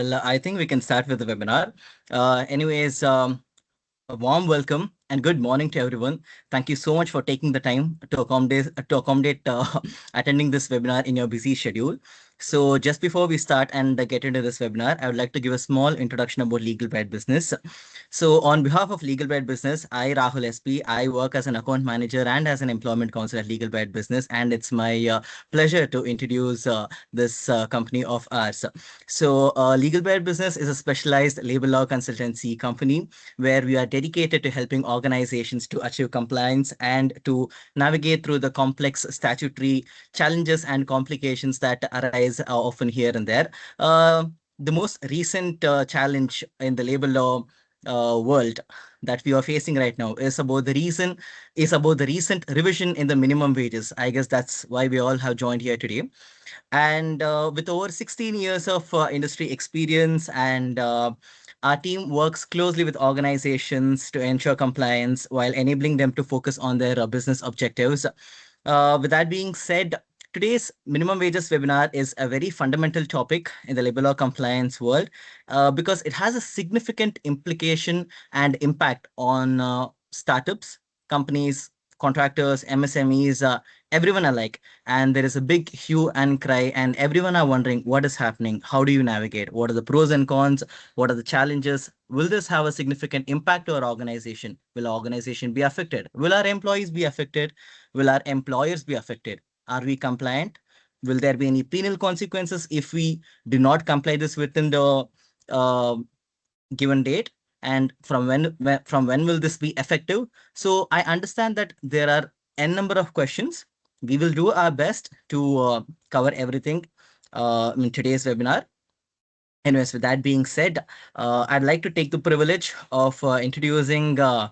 I think we can start with the webinar. Anyways, a warm welcome and good morning to everyone. Thank you so much for taking the time to accommodate attending this webinar in your busy schedule. So just before we start and get into this webinar, I would like to give a small introduction about Legal Bright Business. So on behalf of Legal Bright Business, I, Rahul SP, I work as an account manager and as an employment counsel at Legal Bright Business. And it's my pleasure to introduce this company of ours. So Legal Bright Business is a specialized labor law consultancy company where we are dedicated to helping organizations to achieve compliance and to navigate through the complex statutory challenges and complications that arise often here and there. The most recent challenge in the labor law world that we are facing right now is about the recent revision in the minimum wages. I guess that's why we all have joined here today. And with over 16 years of industry experience, and our team works closely with organizations to ensure compliance while enabling them to focus on their business objectives. With that being said, today's minimum wages webinar is a very fundamental topic in the labor law compliance world because it has a significant implication and impact on startups, companies, contractors, MSMEs, everyone alike. And there is a big hue and cry, and everyone are wondering what is happening, how do you navigate, what are the pros and cons, what are the challenges, will this have a significant impact to our organization, will our organization be affected, will our employees be affected, will our employers be affected, are we compliant, will there be any penal consequences if we do not comply this within the uh, given date, and from when will this be effective? So I understand that there are n number of questions. We will do our best to cover everything in today's webinar. Anyways, with that being said, I'd like to take the privilege of introducing our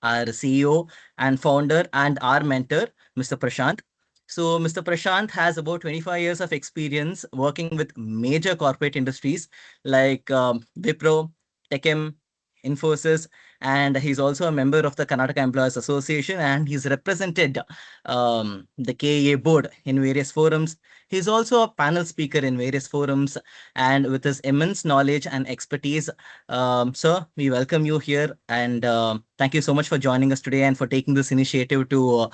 CEO and founder and our mentor, Mr. Prashant. So, Mr. Prashant has about 25 years of experience working with major corporate industries like Wipro, Techem, Infosys, and he's also a member of the Karnataka Employers Association, and he's represented the KEA board in various forums. He's also a panel speaker in various forums, and with his immense knowledge and expertise, sir, we welcome you here, and thank you so much for joining us today and for taking this initiative to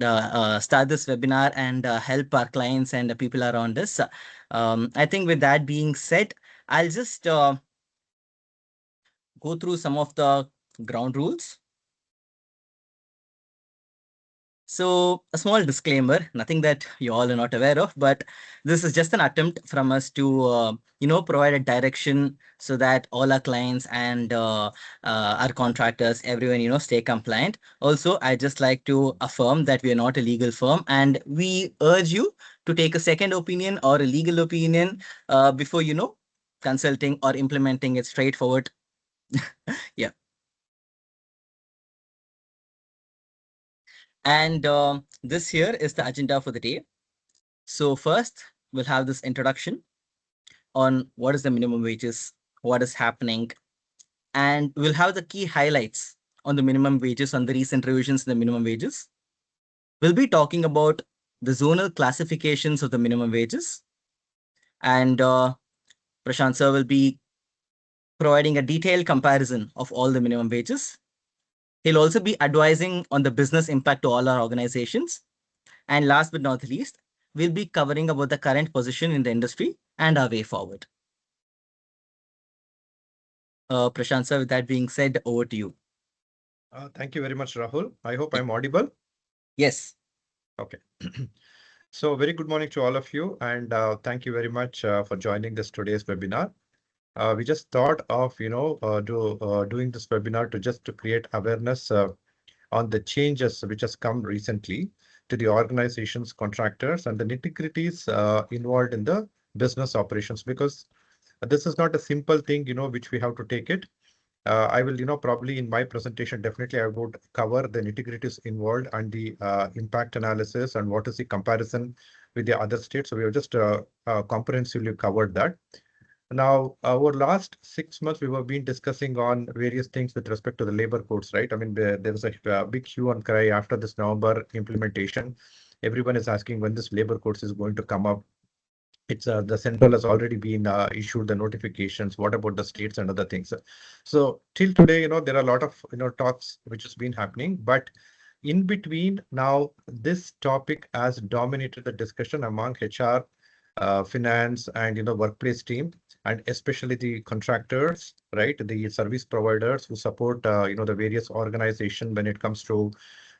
start this webinar and help our clients and the people around us. I think with that being said, I'll just go through some of the ground rules. So a small disclaimer, nothing that you all are not aware of, but this is just an attempt from us to, provide a direction so that all our clients and our contractors, everyone, stay compliant. Also, I just like to affirm that we are not a legal firm, and we urge you to take a second opinion or a legal opinion before, consulting or implementing it straightforward. Yeah. And this here is the agenda for the day. So first, we'll have this introduction on what is the minimum wages, what is happening, and we'll have the key highlights on the minimum wages, on the recent revisions in the minimum wages. We'll be talking about the zonal classifications of the minimum wages, and Prashant sir will be providing a detailed comparison of all the minimum wages. He'll also be advising on the business impact to all our organizations. And last but not the least, we'll be covering about the current position in the industry and our way forward. Prashant sir, with that being said, over to you. Thank you very much, Rahul. I hope I'm audible. Yes. Okay. So very good morning to all of you, and thank you very much for joining this today's webinar. We just thought of, doing this webinar to create awareness on the changes which has come recently to the organizations, contractors, and the nitty-gritties involved in the business operations, because this is not a simple thing, which we have to take it. I will, probably in my presentation, definitely I would cover the nitty-gritties involved and the impact analysis and what is the comparison with the other states. So we have just comprehensively covered that. Now, over last 6 months, we have been discussing on various things with respect to the labor codes, right? I mean, there was a big hue and cry after this November implementation. Everyone is asking when this labor codes is going to come up. It's the central has already been issued the notifications. What about the states and other things? So till today, there are a lot of talks which has been happening, but in between now, this topic has dominated the discussion among HR, finance, and workplace team, and especially the contractors, right? The service providers who support the various organization when it comes to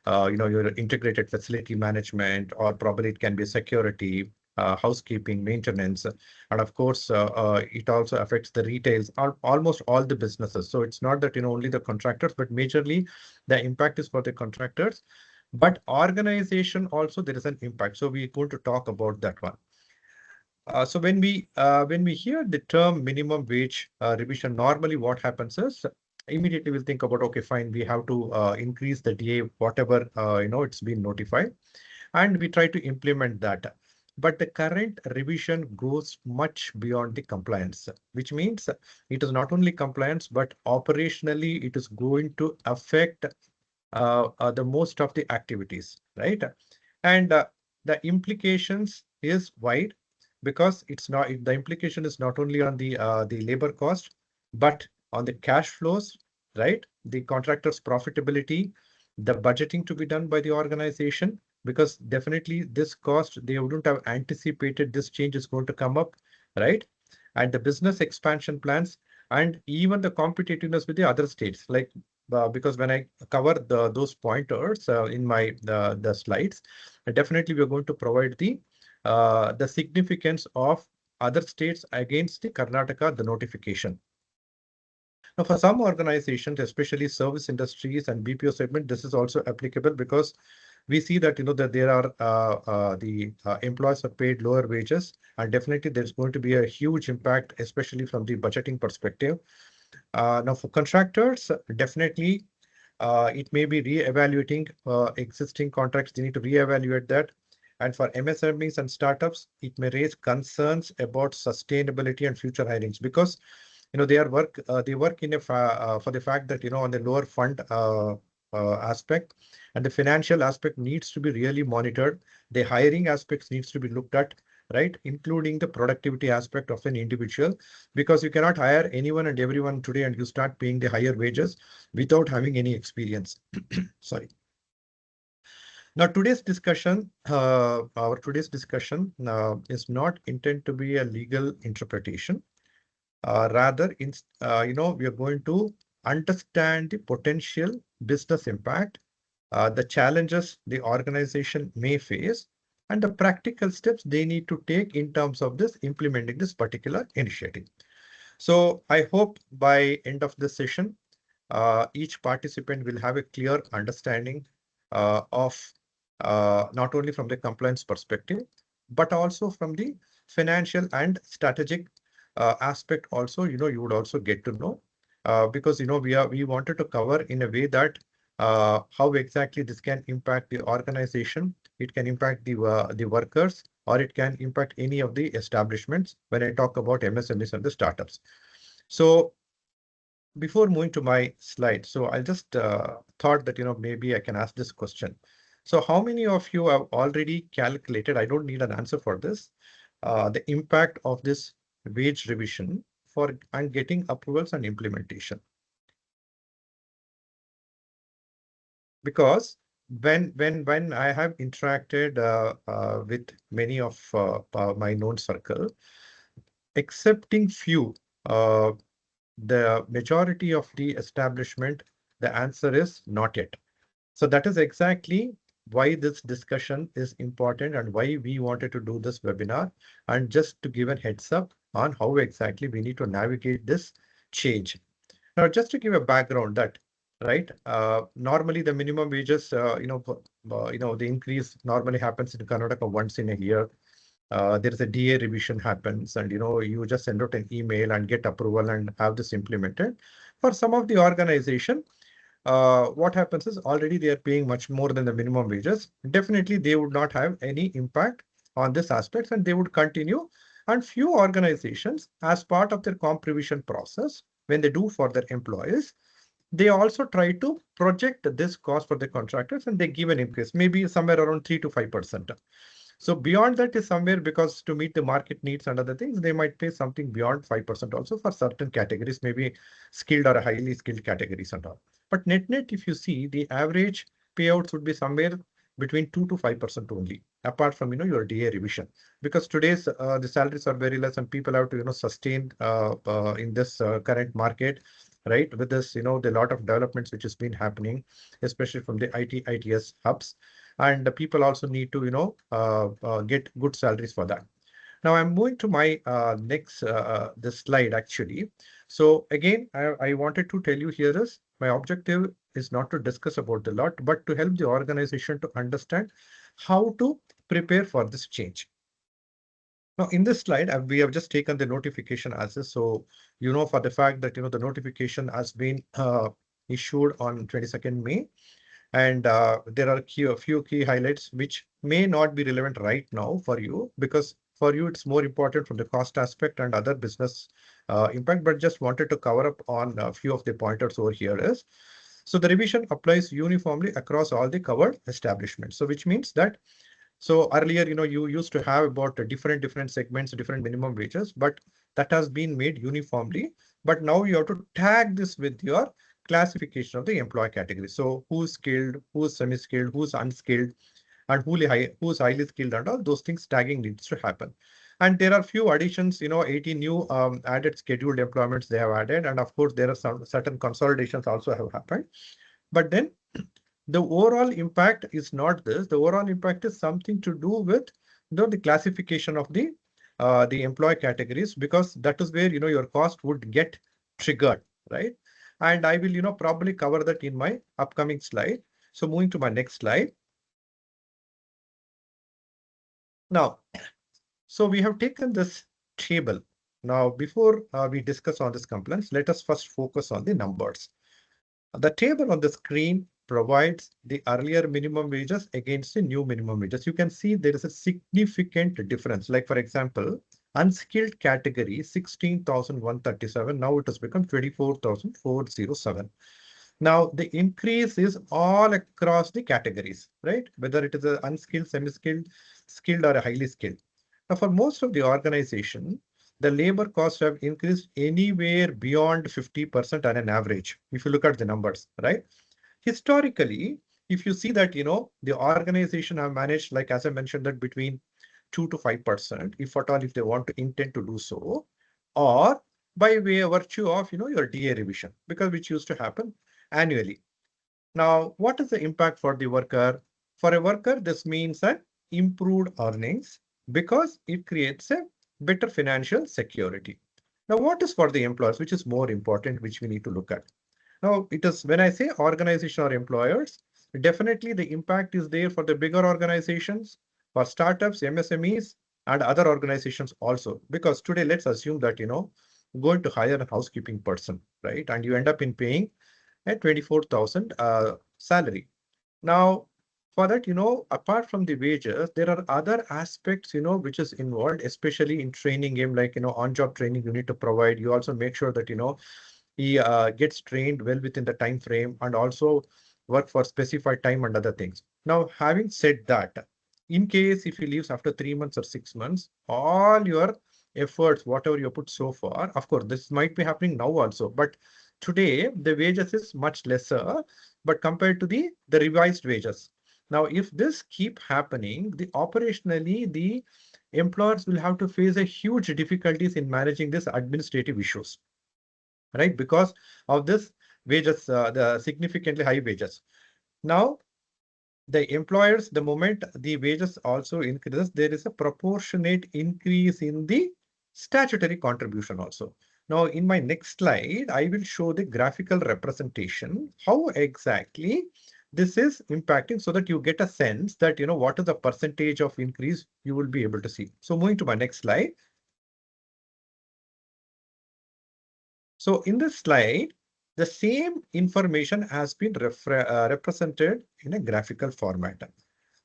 your integrated facility management, or probably it can be security, housekeeping, maintenance, and of course, it also affects the retails, almost all the businesses. So it's not that only the contractors, but majorly the impact is for the contractors. But organization also there is an impact. So we're going to talk about that one. So when we hear the term minimum wage revision, normally what happens is immediately we'll think about, okay, fine, we have to increase the DA, whatever it's been notified, and we try to implement that. But the current revision goes much beyond the compliance, which means it is not only compliance, but operationally it is going to affect the most of the activities, right? And the implications is wide, because it's not the implication is not only on the labor cost, but on the cash flows, right? The contractor's profitability, the budgeting to be done by the organization, because definitely this cost, they wouldn't have anticipated this change is going to come up, right? And the business expansion plans, and even the competitiveness with the other states, like because when I cover those pointers in my the slides, definitely we're going to provide the significance of other states against the Karnataka, the notification. Now, for some organizations, especially service industries and BPO segment, this is also applicable, because we see that that there are the employees are paid lower wages, and definitely there's going to be a huge impact, especially from the budgeting perspective. Now, for contractors, definitely it may be re-evaluating existing contracts. They need to re-evaluate that. And for MSMEs and startups, it may raise concerns about sustainability and future hirings, because they work in for the fact that on the lower fund aspect, and the financial aspect needs to be really monitored. The hiring aspects needs to be looked at, right, including the productivity aspect of an individual, because you cannot hire anyone and everyone today and you start paying the higher wages without having any experience. Sorry. Now, our today's discussion is not intended to be a legal interpretation. Rather, we are going to understand the potential business impact, the challenges the organization may face, and the practical steps they need to take in terms of this implementing this particular initiative. So I hope by end of this session, each participant will have a clear understanding of not only from the compliance perspective, but also from the financial and strategic aspect also, you would also get to know, because, we wanted to cover in a way that how exactly this can impact the organization, it can impact the workers, or it can impact any of the establishments when I talk about MSMEs and the startups. So before moving to my slide, so I just thought that, maybe I can ask this question. So how many of you have already calculated, I don't need an answer for this, the impact of this wage revision for and getting approvals and implementation? Because when I have interacted with many of my known circle, excepting few, uh, the majority of the establishment, the answer is not yet. So that is exactly why this discussion is important and why we wanted to do this webinar, and just to give a heads up on how exactly we need to navigate this change. Now, just to give a background that, right, normally the minimum wages, the increase normally happens in Karnataka once in a year. There is a DA revision happens, and you just send out an email and get approval and have this implemented. For some of the organization, what happens is already they are paying much more than the minimum wages. Definitely, they would not have any impact on this aspect, and they would continue. And few organizations, as part of their comp revision process, when they do for their employees, they also try to project this cost for the contractors, and they give an increase, maybe somewhere around 3 to 5%. So beyond that is somewhere, because to meet the market needs and other things, they might pay something beyond 5% also for certain categories, maybe skilled or highly skilled categories and all. But net, if you see, the average payouts would be somewhere between 2 to 5% only, apart from, your DA revision. Because today's the salaries are very less and people have to, sustain in this current market, right? With this, the lot of developments which has been happening, especially from the ITS hubs. And the people also need to, get good salaries for that. Now I'm moving to my next this slide actually. So again, I wanted to tell you here is my objective is not to discuss about the lot, but to help the organization to understand how to prepare for this change. Now, in this slide, we have just taken the notification as is. So, for the fact that, the notification has been issued on 22nd May. And there are a few key highlights which may not be relevant right now for you, because for you, it's more important from the cost aspect and other business impact, but just wanted to cover up on a few of the pointers over here is. So the revision applies uniformly across all the covered establishments. So which means that, so earlier, you used to have about different segments, different minimum wages, but that has been made uniformly. But now you have to tag this with your classification of the employee category. So who's skilled, who's semi-skilled, who's unskilled, and who's highly skilled, and all those things tagging needs to happen. And there are few additions, 80 new added scheduled employments they have added. And of course, there are some certain consolidations also have happened. But then the overall impact is not this. The overall impact is something to do with the classification of the employee categories, because that is where your cost would get triggered, right? And I will probably cover that in my upcoming slide. So moving to my next slide. Now, so we have taken this table. Now, before we discuss on this compliance, let us first focus on the numbers. The table on the screen provides the earlier minimum wages against the new minimum wages. You can see there is a significant difference. Like, for example, unskilled category 16,137. Now it has become 24,407. Now the increase is all across the categories, right? Whether it is a unskilled, semi-skilled, skilled, or a highly skilled. Now, for most of the organization, the labor costs have increased anywhere beyond 50% on an average, if you look at the numbers, right? Historically, if you see that, the organization have managed, like as I mentioned, that between 2 to 5%, if at all, if they want to intend to do so, or by way of virtue of, your DA revision, because which used to happen annually. Now, what is the impact for the worker? For a worker, this means that improved earnings, because it creates a better financial security. Now, what is for the employers, which is more important, which we need to look at? Now, it is when I say organization or employers, definitely the impact is there for the bigger organizations, for startups, MSMEs, and other organizations also. Because today, let's assume that, going to hire a housekeeping person, right? And you end up in paying at 24,000 salary. Now, for that, apart from the wages, there are other aspects, which is involved, especially in training him, like, on-job training you need to provide. You also make sure that, he gets trained well within the time frame, and also work for specified time and other things. Now, having said that, in case if he leaves after 3 months or 6 months, all your efforts, whatever you put so far, of course, this might be happening now also, but today the wages is much lesser, but compared to the revised wages. Now, if this keep happening, the operationally, the employers will have to face a huge difficulties in managing these administrative issues, right? Because of this wages, the significantly high wages. Now, the employers, the moment the wages also increases, there is a proportionate increase in the statutory contribution also. Now, in my next slide, I will show the graphical representation, how exactly this is impacting, so that you get a sense that, what is the percentage of increase you will be able to see. So moving to my next slide. So in this slide, the same information has been represented in a graphical format.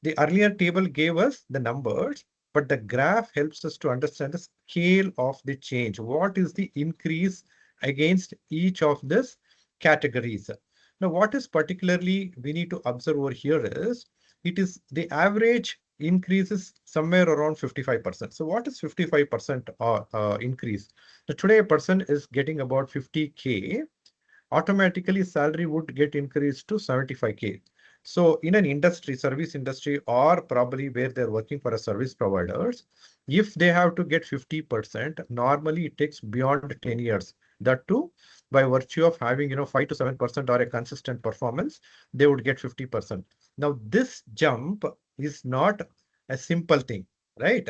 The earlier table gave us the numbers, but the graph helps us to understand the scale of the change. What is the increase against each of these categories? Now, what is particularly we need to observe over here is, it is the average increases somewhere around 55%. So what is 55% increase? So today a person is getting about 50K, automatically salary would get increased to 75K. So in an industry, service industry, or probably where they're working for a service providers, if they have to get 50%, normally it takes beyond 10 years. That too, by virtue of having, 5 to 7% or a consistent performance, they would get 50%. Now, this jump is not a simple thing, right?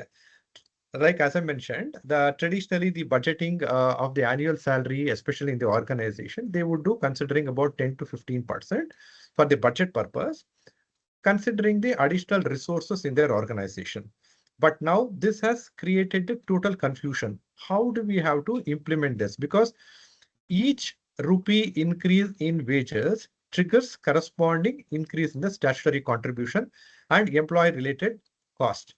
Like as I mentioned, traditionally the budgeting of the annual salary, especially in the organization, they would do considering about 10 to 15% for the budget purpose, considering the additional resources in their organization. But now this has created a total confusion. How do we have to implement this? Because each rupee increase in wages triggers corresponding increase in the statutory contribution and employee related cost.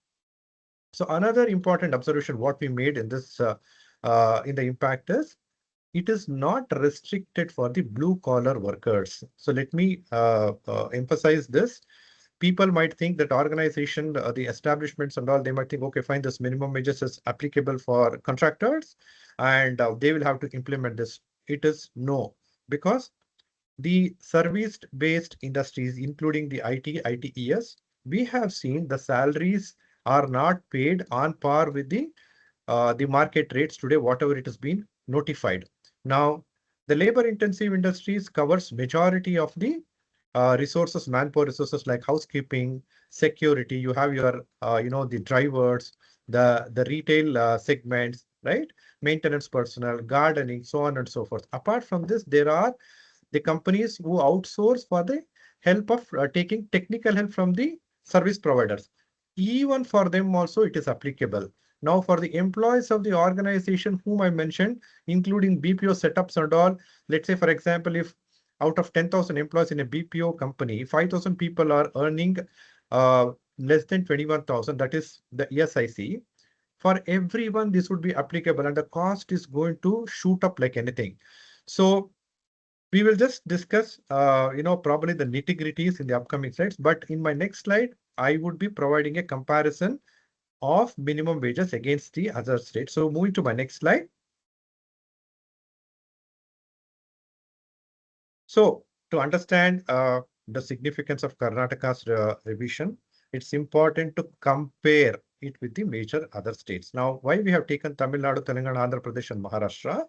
So another important observation what we made in this in the impact is it is not restricted for the blue collar workers. So let me emphasize this. People might think that organization, the establishments and all, they might think, okay, fine, this minimum wages is applicable for contractors and they will have to implement this. It is no, because the service-based industries, including the IT, ITES, we have seen the salaries are not paid on par with the market rates today, whatever it has been notified. Now, the labor-intensive industries covers majority of the resources, manpower resources like housekeeping, security. You have your, the drivers, the retail segments, right? Maintenance personnel, gardening, so on and so forth. Apart from this, there are the companies who outsource for the help of taking technical help from the service providers. Even for them also it is applicable. Now for the employees of the organization whom I mentioned, including BPO setups and all, let's say for example, if out of 10,000 employees in a BPO company, 5,000 people are earning less than 21,000, that is the ESIC. For everyone, this would be applicable and the cost is going to shoot up like anything. So we will just discuss, probably the nitty-gritties in the upcoming slides. But in my next slide, I would be providing a comparison of minimum wages against the other states. So moving to my next slide. So to understand the significance of Karnataka's revision, it's important to compare it with the major other states. Now, why we have taken Tamil Nadu, Telangana, Andhra Pradesh, and Maharashtra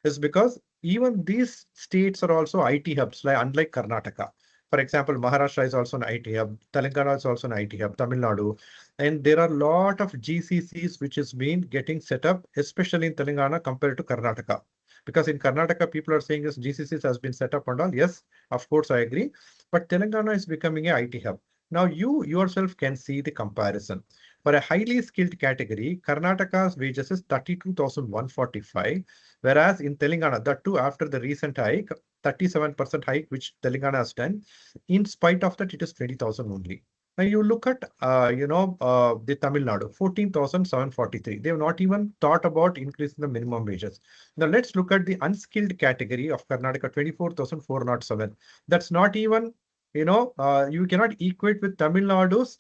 is because even these states are also IT hubs, like unlike Karnataka. For example, Maharashtra is also an IT hub, Telangana is also an IT hub, Tamil Nadu, and there are a lot of GCCs which has been getting set up, especially in Telangana compared to Karnataka. Because in Karnataka, people are saying this GCCs has been set up and all. Yes, of course, I agree. But Telangana is becoming a IT hub. Now you yourself can see the comparison. For a highly skilled category, Karnataka's wages is 32,145, whereas in Telangana, that too after the recent hike, 37% hike, which Telangana has done, in spite of that, it is 20,000 only. Now you look at, the Tamil Nadu, 14,743. They have not even thought about increasing the minimum wages. Now let's look at the unskilled category of Karnataka, 24,407. That's not even, you cannot equate with Tamil Nadu's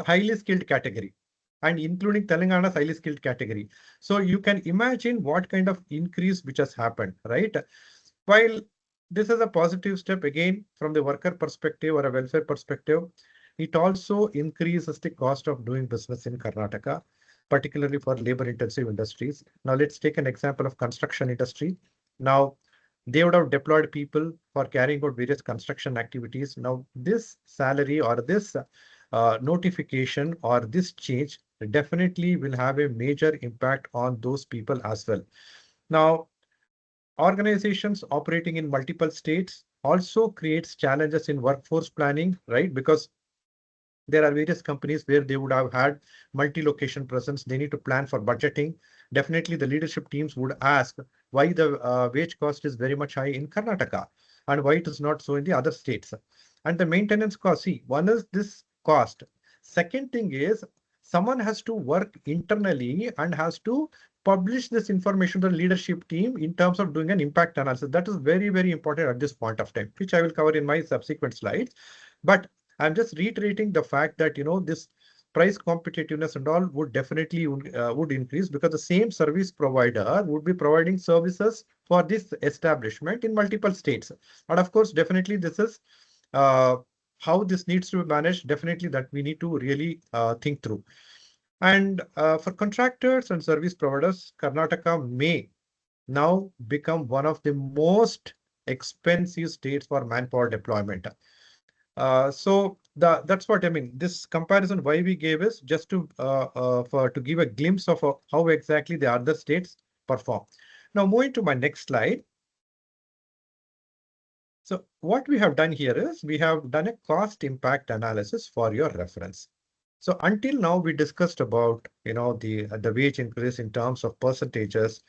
highly skilled category and including Telangana's highly skilled category. So you can imagine what kind of increase which has happened, right? While this is a positive step again from the worker perspective or a welfare perspective, it also increases the cost of doing business in Karnataka, particularly for labor intensive industries. Now let's take an example of construction industry. Now they would have deployed people for carrying out various construction activities. Now this salary or this notification or this change definitely will have a major impact on those people as well. Now, organizations operating in multiple states also creates challenges in workforce planning, right? Because there are various companies where they would have had multi-location presence. They need to plan for budgeting. Definitely the leadership teams would ask why the wage cost is very much high in Karnataka and why it is not so in the other states. And the maintenance cost, see, one is this cost. Second thing is someone has to work internally and has to publish this information to the leadership team in terms of doing an impact analysis. That is very, very important at this point of time, which I will cover in my subsequent slides. But I'm just reiterating the fact that, this price competitiveness and all would definitely would increase, because the same service provider would be providing services for this establishment in multiple states. And of course, definitely this is uh, how this needs to be managed. Definitely that we need to really think through. And for contractors and service providers, Karnataka may now become one of the most expensive states for manpower deployment. So that's what I mean. This comparison why we gave is just to give a glimpse of how exactly the other states perform. Now moving to my next slide. So what we have done here is we have done a cost impact analysis for your reference. So until now we discussed about the wage increase in terms of percentages.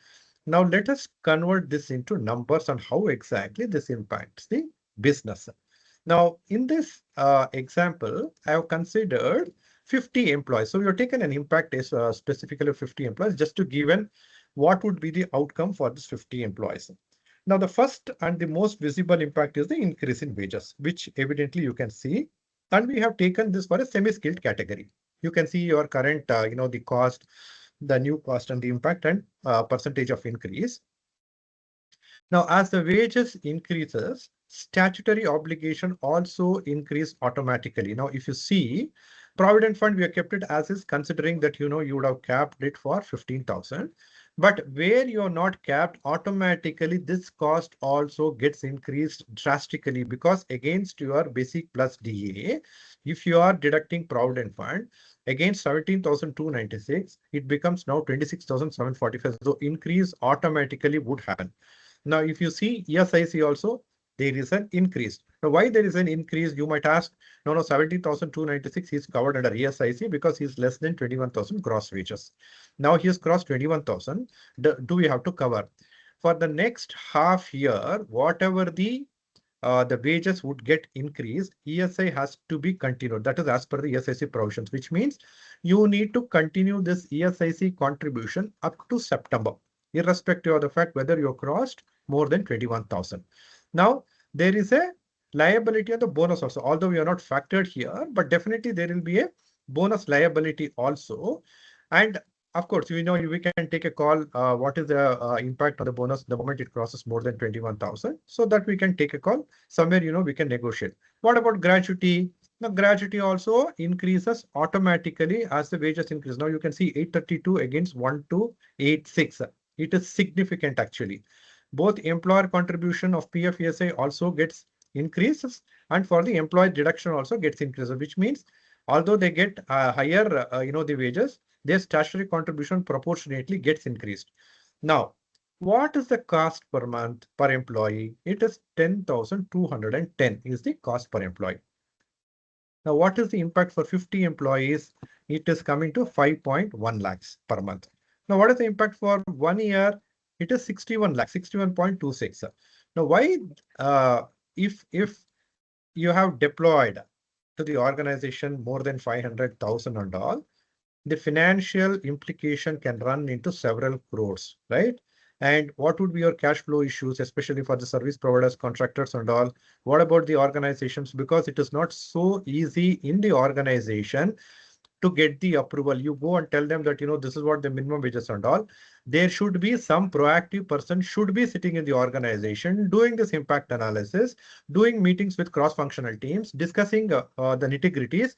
Now let us convert this into numbers on how exactly this impacts the business. Now, in this example, I have considered 50 employees. So we have taken an impact is specifically 50 employees just to give an what would be the outcome for this 50 employees. Now, the first and the most visible impact is the increase in wages, which evidently you can see. And we have taken this for a semi-skilled category. You can see your current, the cost, the new cost and the impact and percentage of increase. Now, as the wages increases, statutory obligation also increase automatically. Now, if you see, Provident Fund, we have kept it as is, considering that, you would have capped it for 15,000. But where you're not capped, automatically this cost also gets increased drastically, because against your basic plus DA, if you are deducting Provident Fund, against 17,296, it becomes now 26,745. So increase automatically would happen. Now, if you see ESIC also, there is an increase. Now, why there is an increase? You might ask, no, 17,296 is covered under ESIC because he's less than 21,000 gross wages. Now he has crossed 21,000. Do we have to cover? For the next half year, whatever the wages would get increased, ESI has to be continued. That is as per the ESIC provisions, which means you need to continue this ESIC contribution up to September, irrespective of the fact whether you crossed more than 21,000. Now, there is a liability on the bonus also, although we are not factored here, but definitely there will be a bonus liability also. And of course, we can take a call, what is the impact on the bonus the moment it crosses more than 21,000, so that we can take a call somewhere, we can negotiate. What about gratuity? Now, gratuity also increases automatically as the wages increase. Now you can see 832 against 1286. It is significant actually. Both employer contribution of PFESI also gets increases, and for the employee deduction also gets increases, which means although they get higher, the wages, their statutory contribution proportionately gets increased. Now, what is the cost per month per employee? It is 10,210 is the cost per employee. Now, what is the impact for 50 employees? It is coming to 5.1 lakhs per month. Now, what is the impact for 1 year? It is 61 lakhs, 61.26. Now, why, if you have deployed to the organization more than 500,000 and all, the financial implication can run into several crores, right? And what would be your cash flow issues, especially for the service providers, contractors and all? What about the organizations? Because it is not so easy in the organization to get the approval. You go and tell them that, this is what the minimum wages and all. There should be some proactive person should be sitting in the organization, doing this impact analysis, doing meetings with cross-functional teams, discussing the nitty-gritties,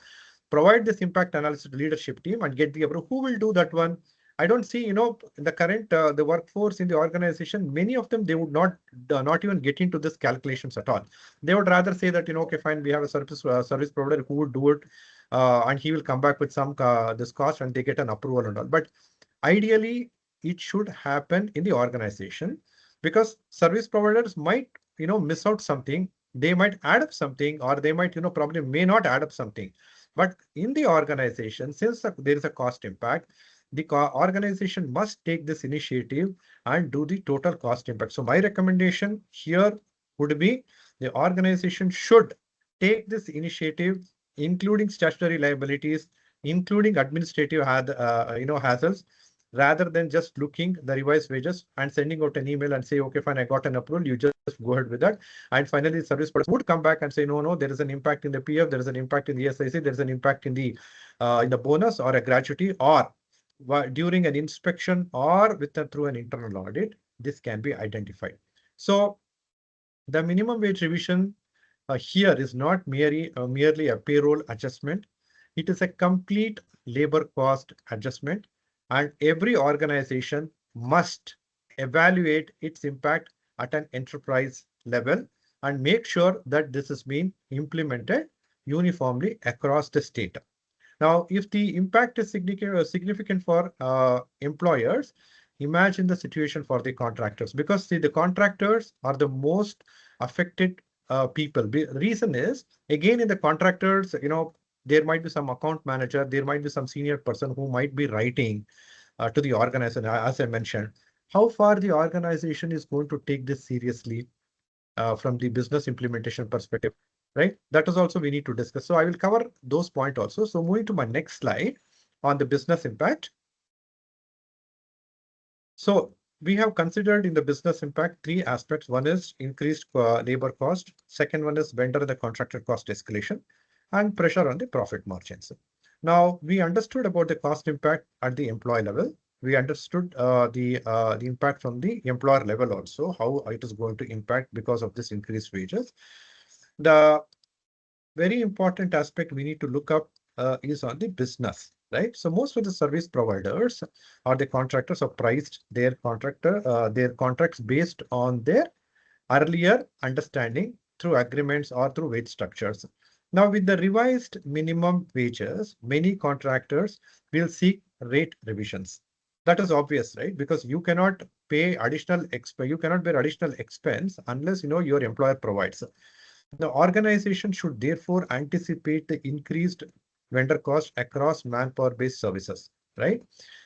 provide this impact analysis to leadership team and get the approval. Who will do that one? I don't see, the current the workforce in the organization, many of them, they would not even get into this calculations at all. They would rather say that, okay, fine, we have a service provider who would do it, and he will come back with some this cost and they get an approval and all. But ideally, it should happen in the organization, because service providers might, miss out something. They might add up something, or they might, probably may not add up something. But in the organization, since there is a cost impact, the organization must take this initiative and do the total cost impact. So my recommendation here would be the organization should take this initiative, including statutory liabilities, including administrative hassles, rather than just looking the revised wages and sending out an email and say, okay, fine, I got an approval, you just go ahead with that. And finally, the service providers would come back and say, no, no, there is an impact in the PF, there is an impact in the SIC, there is an impact in the bonus or a gratuity, or during an inspection or through an internal audit, this can be identified. So the minimum wage revision here is not merely a payroll adjustment. It is a complete labor cost adjustment, and every organization must evaluate its impact at an enterprise level and make sure that this is being implemented uniformly across the state. Now, if the impact is significant for employers, imagine the situation for the contractors, because see, the contractors are the most affected people. The reason is, again, in the contractors, there might be some account manager, there might be some senior person who might be writing to the organization, as I mentioned. How far the organization is going to take this seriously from the business implementation perspective, right? That is also we need to discuss. So I will cover those points also. So moving to my next slide on the business impact. So we have considered in the business impact three aspects. One is increased labor cost. Second one is vendor and the contractor cost escalation, and pressure on the profit margins. Now we understood about the cost impact at the employee level. We understood the impact from the employer level also, how it is going to impact because of this increased wages. The very important aspect we need to look up is on the business, right? So most of the service providers or the contractors have priced their contracts based on their earlier understanding through agreements or through wage structures. Now, with the revised minimum wages, many contractors will seek rate revisions. That is obvious, right? Because you cannot bear additional expense unless your employer provides. The organization should therefore anticipate the increased vendor cost across manpower-based services, right?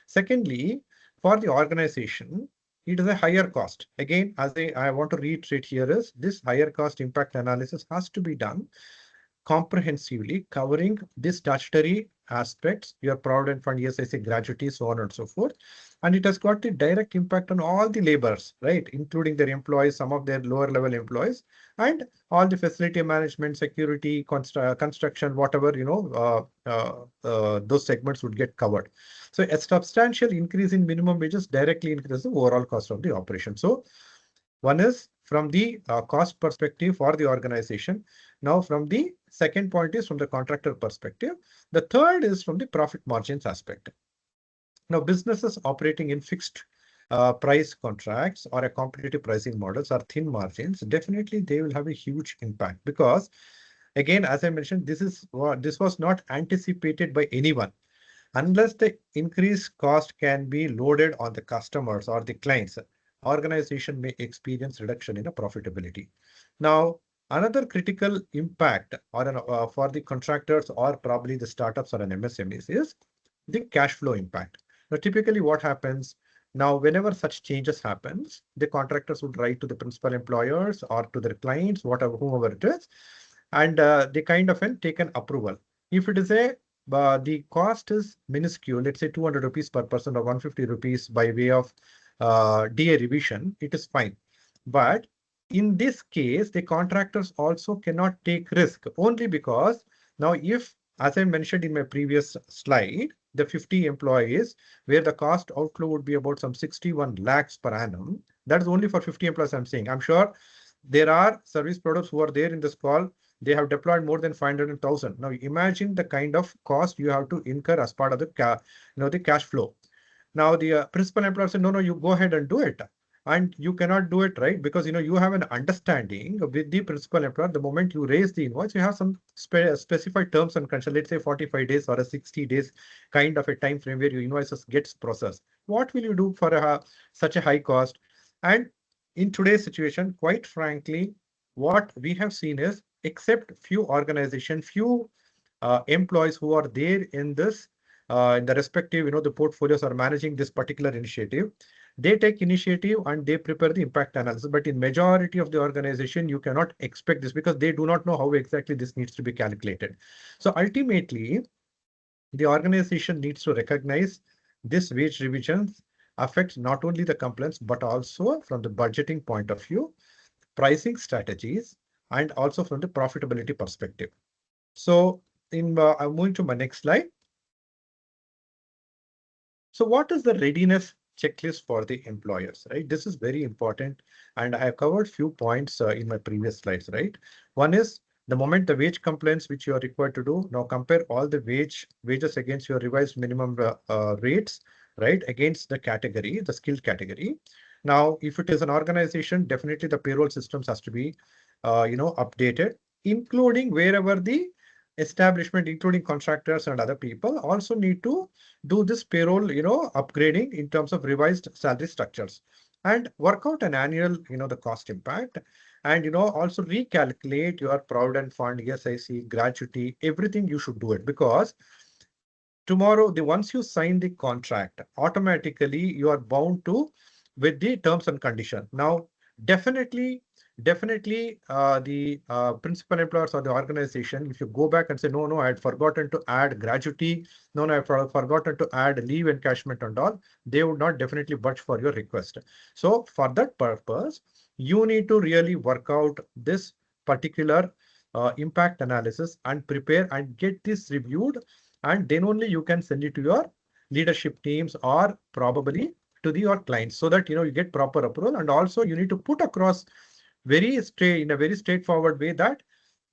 Secondly, for the organization, it is a higher cost. Again, as I want to reiterate here is this higher cost impact analysis has to be done comprehensively, covering the statutory aspects, your provident fund, ESIC, gratuity, so on and so forth. And it has got the direct impact on all the laborers, right, including their employees, some of their lower level employees, and all the facility management, security, construction, whatever, those segments would get covered. So a substantial increase in minimum wages directly increases the overall cost of the operation. So one is from the cost perspective for the organization. Now, from the second point is from the contractor perspective. The third is from the profit margins aspect. Now, businesses operating in fixed price contracts or a competitive pricing models or thin margins, definitely they will have a huge impact, because again, as I mentioned, this was not anticipated by anyone. Unless the increased cost can be loaded on the customers or the clients, organization may experience reduction in the profitability. Now, another critical impact for the contractors or probably the startups or an MSMEs is the cash flow impact. Now, typically what happens now, whenever such changes happens, the contractors would write to the principal employers or to their clients, whoever it is, and they kind of take an approval. If it is the cost is minuscule, let's say 200 rupees per person or 150 rupees by way of DA revision, it is fine. But in this case, the contractors also cannot take risk, only because now if, as I mentioned in my previous slide, the 50 employees where the cost outflow would be about some 61 lakhs per annum, that is only for 50 employees I'm saying. I'm sure there are service providers who are there in this call. They have deployed more than 500,000. Now imagine the kind of cost you have to incur as part of the cash flow. Now the principal employer said, no, you go ahead and do it. And you cannot do it, right? Because you have an understanding with the principal employer. The moment you raise the invoice, you have some specified terms and conditions, let's say 45 days or a 60 days kind of a time frame where your invoices gets processed. What will you do for such a high cost? And in today's situation, quite frankly, what we have seen is, except few organizations, few employees who are there in this, in the respective, the portfolios are managing this particular initiative, they take initiative and they prepare the impact analysis. But in majority of the organization, you cannot expect this because they do not know how exactly this needs to be calculated. So ultimately, the organization needs to recognize this wage revisions affects not only the compliance, but also from the budgeting point of view, pricing strategies, and also from the profitability perspective. So I'm moving to my next slide. So what is the readiness checklist for the employers, right? This is very important. And I have covered few points in my previous slides, right? One is the moment the wage complaints which you are required to do, now compare all the wages against your revised minimum rates, right? Against the category, the skilled category. Now, if it is an organization, definitely the payroll systems has to be, updated, including wherever the establishment, including contractors and other people, also need to do this payroll, upgrading in terms of revised salary structures and work out an annual, the cost impact, and, also recalculate your provident fund, SIC, gratuity, everything you should do it, because tomorrow, once you sign the contract, automatically you are bound to with the terms and condition. Now, definitely, the principal employers or the organization, if you go back and say, no, no, I had forgotten to add gratuity, no, no, I forgotten to add leave encashment and all, they would not definitely budge for your request. So for that purpose, you need to really work out this particular impact analysis and prepare and get this reviewed, and then only you can send it to your leadership teams or probably to your clients, so that you get proper approval. And also you need to put across in a very straightforward way that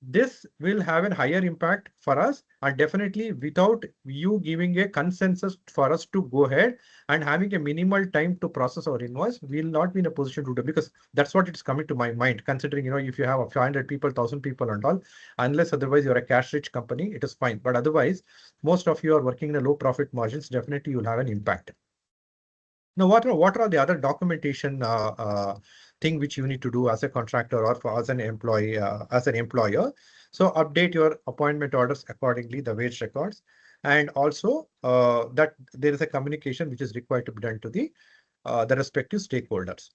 this will have a higher impact for us, and definitely without you giving a consensus for us to go ahead and having a minimal time to process our invoice, we will not be in a position to do, because that's what it's coming to my mind, considering if you have a 500 people, 1,000 people and all, unless otherwise you're a cash rich company, it is fine. But otherwise, most of you are working in a low profit margins, definitely you'll have an impact. Now, what are the other documentation thing which you need to do as a contractor or as an employee, as an employer? So update your appointment orders accordingly, the wage records, and also that there is a communication which is required to be done to the respective stakeholders.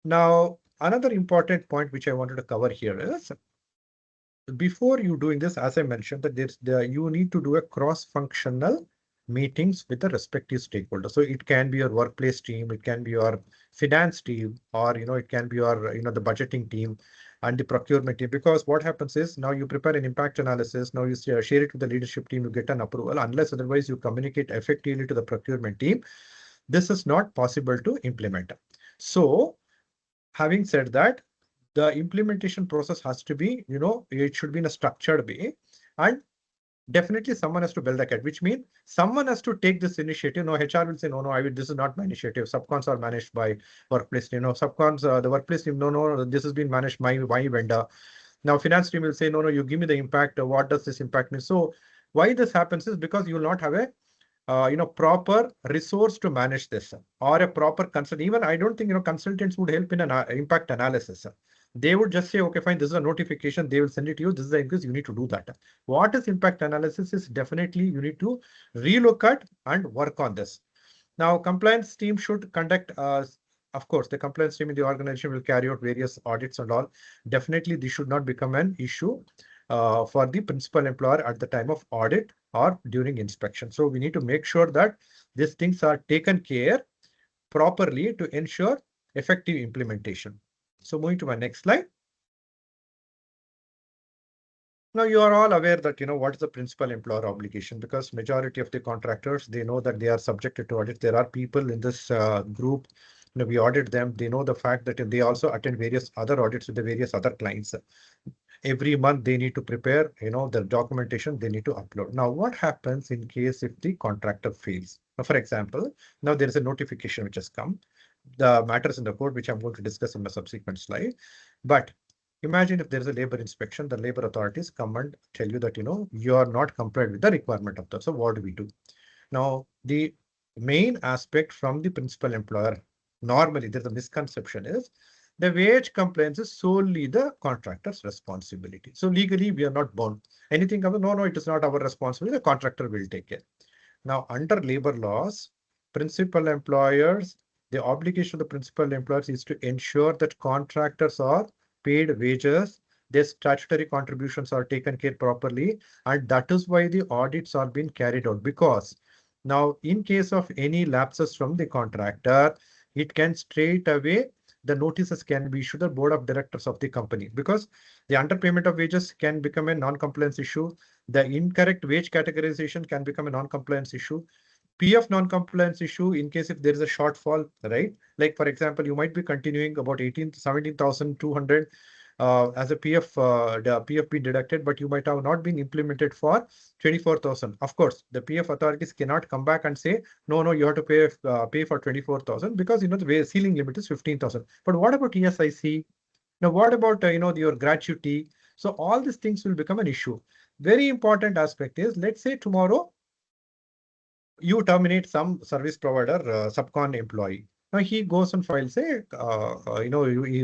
Now, another important point which I wanted to cover here is, before you doing this, as I mentioned, that you need to do a cross-functional meetings with the respective stakeholders. So it can be your workplace team, it can be your finance team, or it can be your the budgeting team and the procurement team. Because what happens is, now you prepare an impact analysis, now you share it with the leadership team, you get an approval. Unless otherwise you communicate effectively to the procurement team, this is not possible to implement. So having said that, the implementation process has to be, it should be in a structured way, and definitely someone has to build the cat, which means someone has to take this initiative. No, HR will say, no, no, this is not my initiative. Subcons are managed by workplace team. Subcons, the workplace team, no, no, this has been managed by my vendor. Now, finance team will say, no, no, you give me the impact. What does this impact mean? So why this happens is because you will not have a proper resource to manage this, or a proper consult. Even I don't think, consultants would help in an impact analysis. They would just say, okay, fine, this is a notification. They will send it to you. This is the increase. You need to do that. What is impact analysis is definitely you need to relook at and work on this. Now, compliance team should conduct, of course, the compliance team in the organization will carry out various audits and all. Definitely, this should not become an issue for the principal employer at the time of audit or during inspection. So we need to make sure that these things are taken care properly to ensure effective implementation. So moving to my next slide. Now you are all aware that what is the principal employer obligation, because majority of the contractors, they know that they are subjected to audit. There are people in this group, we audit them. They know the fact that they also attend various other audits with the various other clients. Every month they need to prepare, the documentation they need to upload. Now, what happens in case if the contractor fails? Now, for example, now there is a notification which has come. The matters in the code, which I'm going to discuss in a subsequent slide. But imagine if there is a labor inspection, the labor authorities come and tell you that, you are not complied with the requirement of that. So what do we do? Now, the main aspect from the principal employer, normally there's a misconception, is the wage complaints is solely the contractor's responsibility. So legally, we are not bound. Anything other, no, it is not our responsibility. The contractor will take care. Now, under labor laws, principal employers, the obligation of the principal employers is to ensure that contractors are paid wages, their statutory contributions are taken care properly, and that is why the audits are being carried out. Because Now, in case of any lapses from the contractor, it can straight away, the notices can be issued to the board of directors of the company, because the underpayment of wages can become a non-compliance issue. The incorrect wage categorization can become a non-compliance issue. PF non-compliance issue in case if there is a shortfall, right? Like for example, you might be continuing about 17,200 as a PF, the PF be deducted, but you might have not been implemented for 24,000. Of course, the PF authorities cannot come back and say, no, no, you have to pay for 24,000, because the ceiling limit is 15,000. But what about ESIC? Now, what about your gratuity? So all these things will become an issue. Very important aspect is, let's say tomorrow you terminate some service provider, subcon employee. Now he goes and files he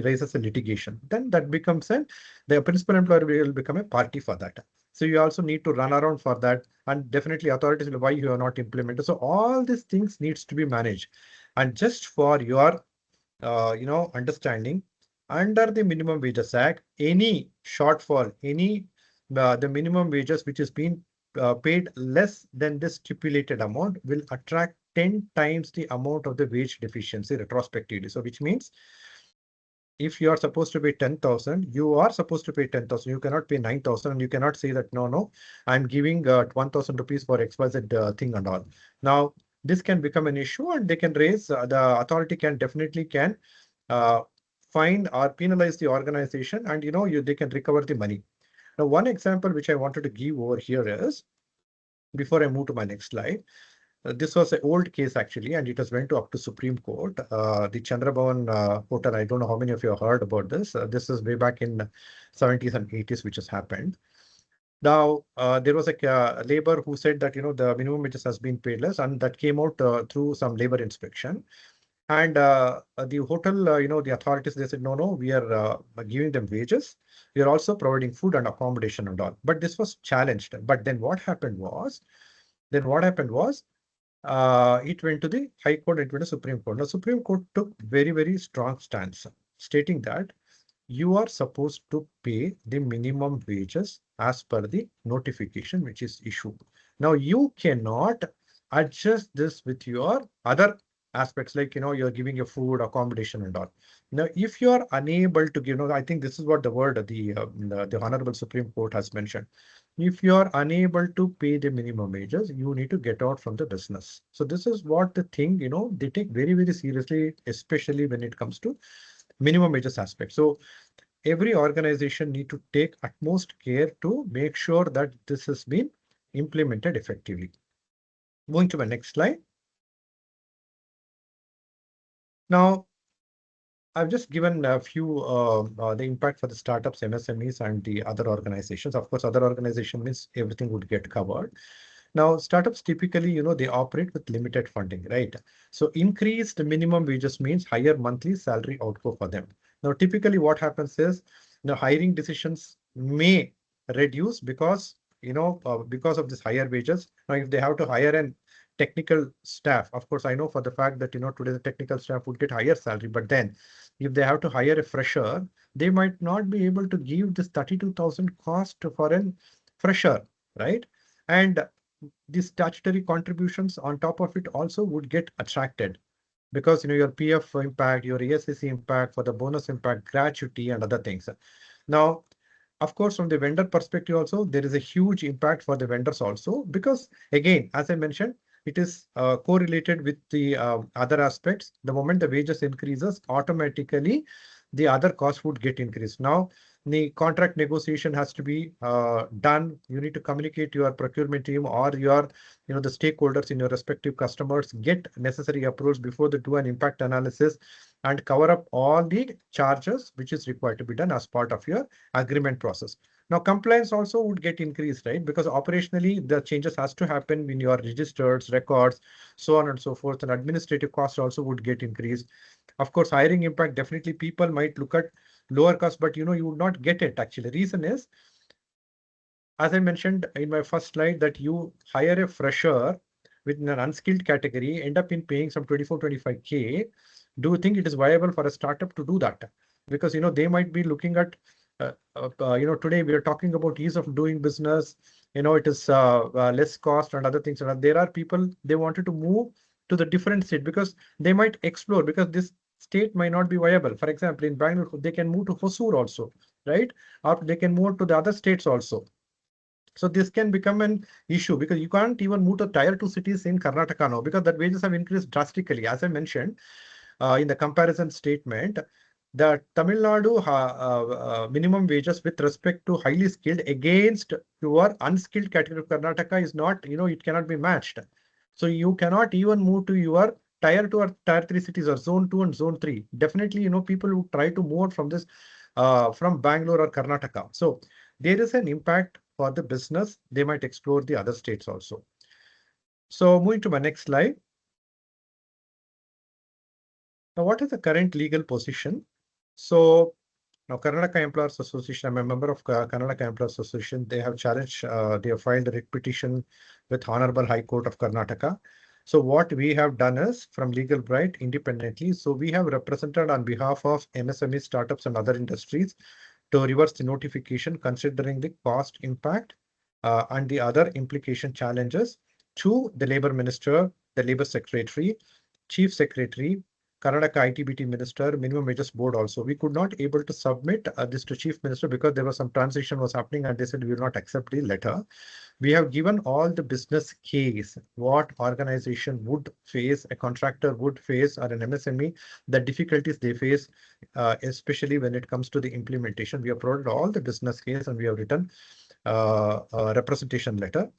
raises a litigation. Then that becomes the principal employer will become a party for that. So you also need to run around for that, and definitely authorities will why you are not implemented. So all these things needs to be managed. And just for your understanding, under the Minimum Wages Act, any shortfall, the minimum wages which is being paid less than the stipulated amount will attract 10 times the amount of the wage deficiency retrospectively. So which means if you are supposed to pay 10,000, you are supposed to pay 10,000. You cannot pay 9,000, and you cannot say that, no, no, I'm giving 1,000 rupees for XYZ thing and all. Now, this can become an issue, and they can raise, the authority can definitely uh, fine or penalize the organization, and they can recover the money. Now, one example which I wanted to give over here is, before I move to my next slide, this was an old case actually, and it has went to up to Supreme Court. The Chandrabhavan Hotel, I don't know how many of you have heard about this. This is way back in 70s and 80s, which has happened. Now, there was a labor who said that, the minimum wages has been paid less, and that came out through some labor inspection. And the hotel, the authorities, they said, no, no, we are giving them wages. We are also providing food and accommodation and all. But this was challenged. But then what happened was, it went to the High Court, it went to Supreme Court. Now, Supreme Court took very, very strong stance, stating that you are supposed to pay the minimum wages as per the notification which is issued. Now, you cannot adjust this with your other aspects, like, you're giving your food, accommodation and all. Now, if you are unable to give, I think this is what the word the Honorable Supreme Court has mentioned. If you are unable to pay the minimum wages, you need to get out from the business. So this is what the thing, they take very, very seriously, especially when it comes to minimum wages aspect. So every organization need to take utmost care to make sure that this has been implemented effectively. Moving to my next slide. Now, I've just given a few the impact for the startups, MSMEs, and the other organizations. Of course, other organization means everything would get covered. Now, startups typically, they operate with limited funding, right? So increased minimum wages means higher monthly salary outgo for them. Now, typically what happens is, hiring decisions may reduce because of this higher wages. Now, if they have to hire an technical staff, of course, I know for the fact that, today the technical staff would get higher salary, but then if they have to hire a fresher, they might not be able to give this 32,000 cost for a fresher, right? And the statutory contributions on top of it also would get attracted, because your PF impact, your ESIC impact, for the bonus impact, gratuity and other things. Now, of course, from the vendor perspective also, there is a huge impact for the vendors also, because again, as I mentioned, it is correlated with the other aspects. The moment the wages increases, automatically the other costs would get increased. Now, the contract negotiation has to be done. You need to communicate to your procurement team or the stakeholders in your respective customers, get necessary approvals before they do an impact analysis and cover up all the charges which is required to be done as part of your agreement process. Now, compliance also would get increased, right? Because operationally, the changes has to happen in your registers, records, so on and so forth, and administrative costs also would get increased. Of course, hiring impact, definitely people might look at lower cost, but you would not get it actually. Reason is, as I mentioned in my first slide, that you hire a fresher within an unskilled category, end up in paying some 24, 25K. Do you think it is viable for a startup to do that? Because, they might be looking at, today we are talking about ease of doing business. it is less cost and other things. And there are people, they wanted to move to the different state because they might explore, because this state might not be viable. For example, in Bangalore, they can move to Hosur also, right? Or they can move to the other states also. So this can become an issue because you can't even move to tier two cities in Karnataka now because that wages have increased drastically. As I mentioned in the comparison statement, the Tamil Nadu minimum wages with respect to highly skilled against your unskilled category of Karnataka is not, it cannot be matched. So you cannot even move to your tier two or tier three cities or zone two and zone three. Definitely, people who try to move from this, from Bangalore or Karnataka. So there is an impact for the business. They might explore the other states also. So moving to my next slide. Now, what is the current legal position? So now, Karnataka Employers Association, I'm a member of Karnataka Employers Association. They have challenged, they have filed a writ petition with Honorable High Court of Karnataka. So what we have done is from Legalbritel independently. So we have represented on behalf of MSME startups and other industries to reverse the notification considering the cost impact and the other implication challenges to the Labor Minister, the Labor Secretary, Chief Secretary, Karnataka ITBT Minister, Minimum Wages Board also. We could not able to submit this to Chief Minister because there was some transition was happening and they said we will not accept the letter. We have given all the business case, what organization would face, a contractor would face, or an MSME, the difficulties they face, especially when it comes to the implementation. We have provided all the business case and we have written a representation letter.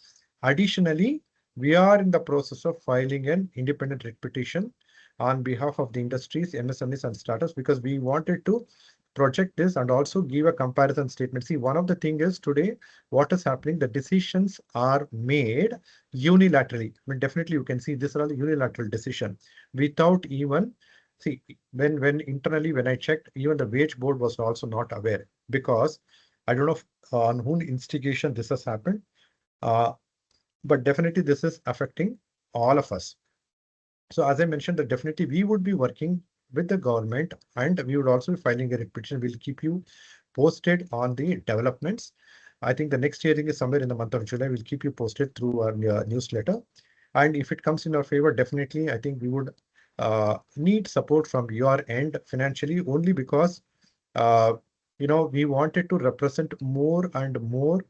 Additionally, we are in the process of filing an independent writ petition on behalf of the industries, MSMEs and startups, because we wanted to project this and also give a comparison statement. See, one of the thing is today, what is happening, the decisions are made unilaterally. I mean, definitely you can see this are all unilateral decision without even, see, when internally, when I checked, even the wage board was also not aware because I don't know on whom instigation this has happened. But definitely this is affecting all of us. So as I mentioned, that definitely we would be working with the government and we would also be filing a petition. We'll keep you posted on the developments. I think the next hearing is somewhere in the month of July. We'll keep you posted through our newsletter. And if it comes in our favor, definitely, I think we would need support from your end financially only because, we wanted to represent more and more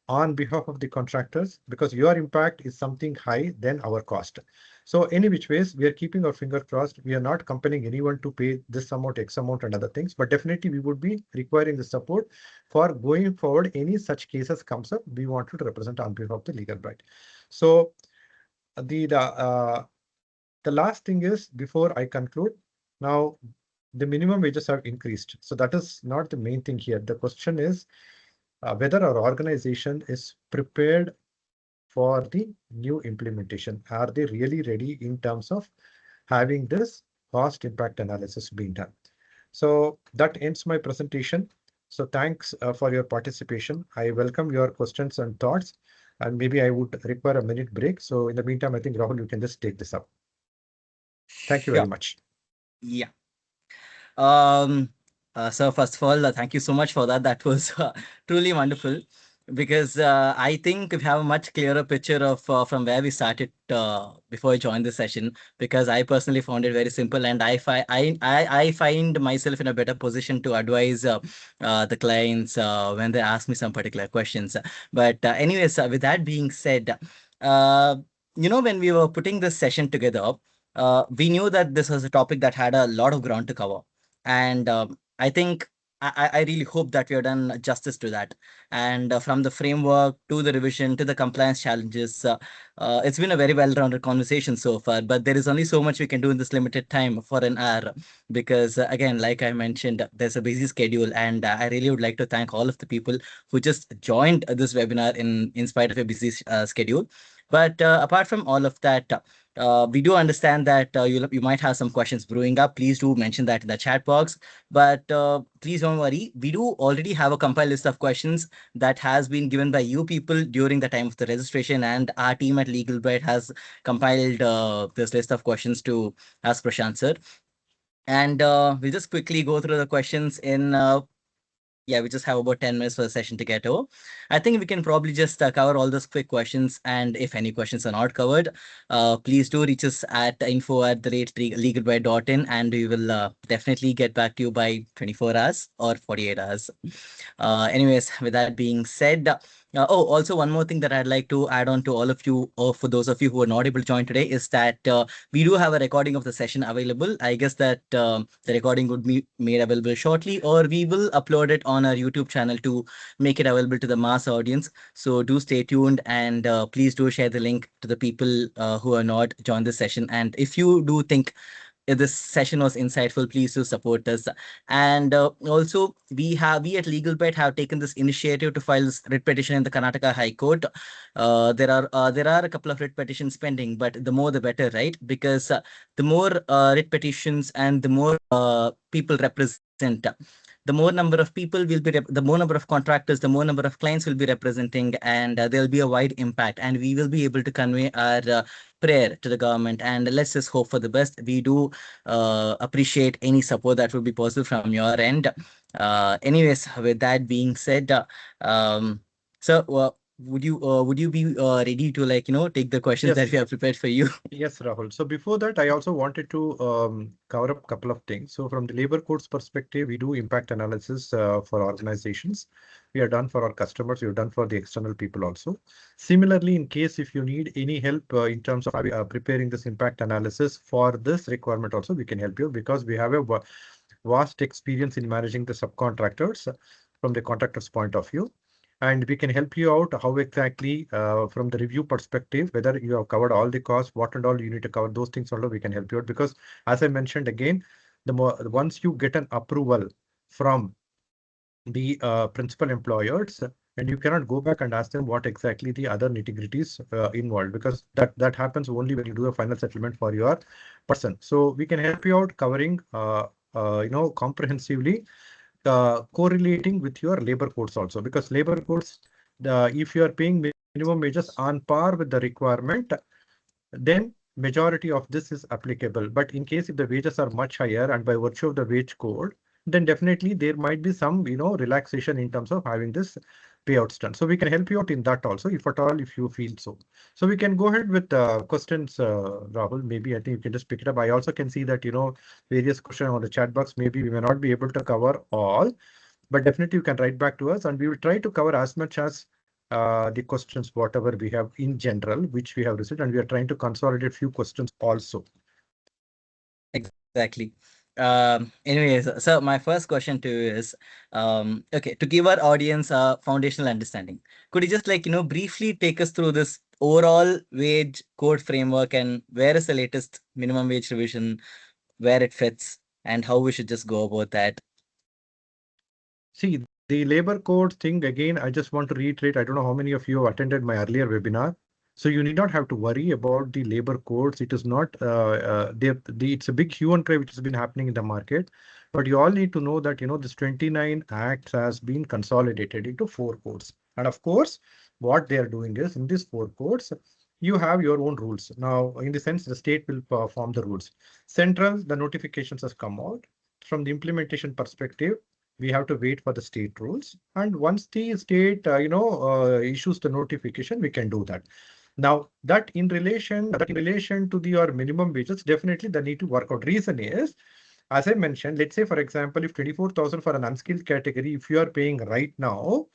on behalf of the contractors because your impact is something high than our cost. So any which ways, we are keeping our finger crossed. We are not compelling anyone to pay this amount, X amount and other things, but definitely we would be requiring the support for going forward. Any such cases comes up, we want to represent on behalf of the Legalbritel. So the last thing is, before I conclude, now the minimum wages have increased. So that is not the main thing here. The question is whether our organization is prepared for the new implementation. Are they really ready in terms of having this cost impact analysis being done? So that ends my presentation. So thanks for your participation. I welcome your questions and thoughts, and maybe I would require a minute break. So in the meantime, I think Rahul, you can just take this up. Thank you very Sure. much. Yeah. Um, so first of all, thank you so much for that. That was truly wonderful because I think we have a much clearer picture of from where we started before I joined the session. Because I personally found it very simple, and I find myself in a better position to advise the clients when they ask me some particular questions. But anyways, with that being said, uh, when we were putting this session together, we knew that this was a topic that had a lot of ground to cover. And I think I really hope that we have done justice to that. And from the framework to the revision to the compliance challenges, it's been a very well-rounded conversation so far. But there is only so much we can do in this limited time for an hour, because again, like I mentioned, there's a busy schedule, and I really would like to thank all of the people who just joined this webinar in spite of a busy schedule. But apart from all of that, we do understand that you might have some questions brewing up. Please do mention that in the chat box. But please don't worry. We do already have a compiled list of questions that has been given by you people during the time of the registration, and our team at Legalbritel has compiled this list of questions to ask Prashant sir. And we'll just quickly go through the questions in Yeah, we just have about 10 minutes for the session to get over. I think we can probably just cover all those quick questions. And if any questions are not covered, please do reach us at info@legalbritel.in, and we will definitely get back to you by 24 hours or 48 hours. Anyways, with that being said, oh, also one more thing that I'd like to add on to all of you, or for those of you who are not able to join today, is that we do have a recording of the session available. I guess that the recording would be made available shortly, or we will upload it on our YouTube channel to make it available to the mass audience. So do stay tuned, and please do share the link to the people who are not joined the session. And if you do think if this session was insightful, please do support us. And also, we at LegalBet have taken this initiative to file this writ petition in the Karnataka High Court. There are a couple of writ petitions pending, but the more the better, right? Because the more writ petitions and the more people represent, the more number of people will be the more number of contractors, the more number of clients will be representing, and there'll be a wide impact, and we will be able to convey our prayer to the government. And let's just hope for the best. We do appreciate any support that will be possible from your end. Anyways, with that being said, um, so would you be ready to, like, take the questions that Yes. we have prepared for you? Yes, Rahul. So before that, I also wanted to cover up a couple of things. So from the labor codes perspective, we do impact analysis for organizations. We are done for our customers. We are done for the external people also. Similarly, in case if you need any help in terms of preparing this impact analysis for this requirement also, we can help you because we have a vast experience in managing the subcontractors from the contractor's point of view. And we can help you out how exactly from the review perspective, whether you have covered all the costs, what and all you need to cover, those things also we can help you out. Because as I mentioned again, the more once you get an approval from the principal employers, and you cannot go back and ask them what exactly the other nitty-gritties involved, because that happens only when you do a final settlement for your person. So we can help you out covering comprehensively correlating with your labor codes also, because labor codes, if you are paying minimum wages on par with the requirement, then majority of this is applicable. But in case if the wages are much higher and by virtue of the wage code, then definitely there might be some relaxation in terms of having this payouts done. So we can help you out in that also, if at all, if you feel so. So we can go ahead with questions, Rahul. Maybe I think you can just pick it up. I also can see that various questions on the chat box. Maybe we may not be able to cover all, but definitely you can write back to us, and we will try to cover as much as the questions, whatever we have in general, which we have received, and we are trying to consolidate few questions also. Exactly. Anyways, so my first question to you is, okay, to give our audience a foundational understanding, could you just, like, briefly take us through this overall wage code framework, and where is the latest minimum wage revision, where it fits, and how we should just go about that? See, the labor code thing, again, I just want to reiterate, I don't know how many of you have attended my earlier webinar. So you need not have to worry about the labor codes. It is not, it's a big hue and cry which has been happening in the market. But you all need to know that, this 29 Act has been consolidated into 4 codes. And of course, what they are doing is in these 4 codes, you have your own rules. Now, in the sense, the state will form the rules. Central, the notifications has come out. From the implementation perspective, we have to wait for the state rules. And once the state, issues the notification, we can do that. Now, that in relation to your minimum wages, definitely they need to work out. Reason is, as I mentioned, let's say, for example, if 24,000 for an unskilled category, if you are paying right now,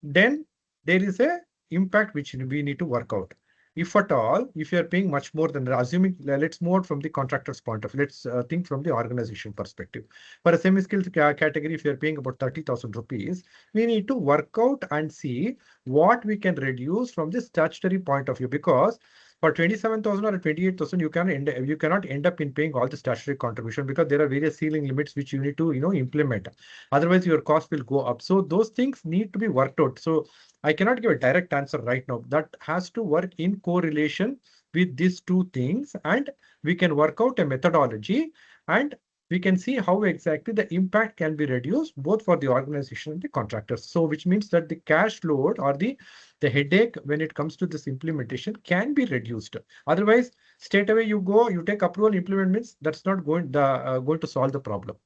then there is a impact which we need to work out. If at all, if you are paying much more than, assuming, let's move out from the contractor's point of view, let's think from the organization perspective. For a semi-skilled category, if you are paying about 30,000 rupees, we need to work out and see what we can reduce from the statutory point of view, because for 27,000 or 28,000, you cannot end up in paying all the statutory contribution, because there are various ceiling limits which you need to implement. Otherwise, your cost will go up. So those things need to be worked out. So I cannot give a direct answer right now. That has to work in correlation with these two things, and we can work out a methodology, and we can see how exactly the impact can be reduced both for the organization and the contractors. So which means that the cash load or the headache when it comes to this implementation can be reduced. Otherwise, straight away you take approval, implement means that's not going to solve the problem.